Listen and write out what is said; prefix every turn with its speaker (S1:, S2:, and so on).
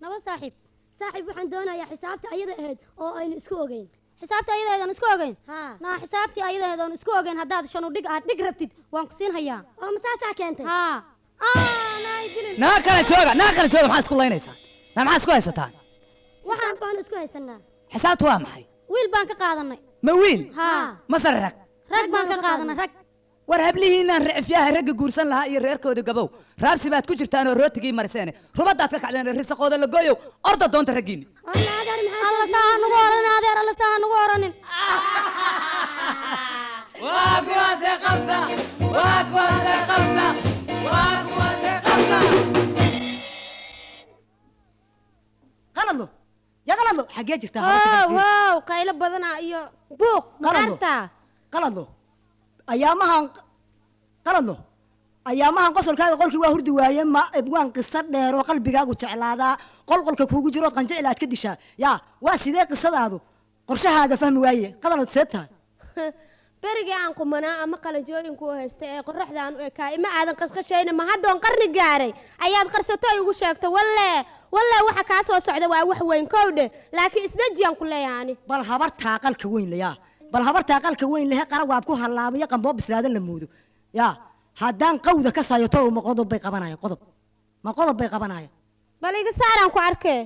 S1: nabad saaxiib
S2: saaxiib waxaan doonayaa xisaabta ayada ahayd oo aynu isku ogeyn
S1: xisaabta ayada ahayd aan isku ogeyn naa xisaabtii ayada ahayd aan isku ogeyn haddaad shan u dhig aad dhig rabtid waan ku siin hayaa
S2: oo masaasaa keentay
S3: naa kale jooga maxaad isku laynaysaa naa maxaad isku haysataan
S2: waxaan baan isku haysanaa
S3: xisaabtu waa maxay
S1: wiil baan ka qaadanay
S3: ma wiil
S1: masar
S3: rag
S1: baan ka qaadanay rag
S3: war hablihiinaan ricifyaha ragga guursan lahaa iyo reerkooda gabow raabsi baad ku jirtaan oo rootigii mariseene rubadaad ka kacdeen risaqooda la gooyow orda doonta raggiinni
S1: alla saa nagu oranin adeer alla saa nagu oranin
S3: waa kuwaasee qabta qaladlo yaa qaladlo xaggee jirtaa
S4: wow qaylo badanaa iyo buuq maarta
S3: qaladlo ayaamahan qosolkaaga qolkii waa hurdi waaye ma waan qiso dheer oo qalbigaagu jeclaadaa qolqolka kuugu jiro qanjecel aad ka dishaa yaa waa sidee qisadaadu qorshahaaga fahmi waaye qadalood see tahay
S4: berigii aan qumanaa ama qalanjooyinku u haysta ee qoraxdaan u ekaa ima aadan qasqashayna ma haddoon qarni gaaray ayaad qarsato igu sheegto walle waxa kaa soo socda waa wax weyn kowdhe laakiin isdajiyaan ku leeyahay
S3: bal habartaa qalka weyn layaa bal habartaa qalka weyn lehe qara waab ku halaabiyo qamboo bislaadan la moodo yaa haddaan qawda ka sayoto ma qodob bay qabanayaan bal iga saaraan ku arkee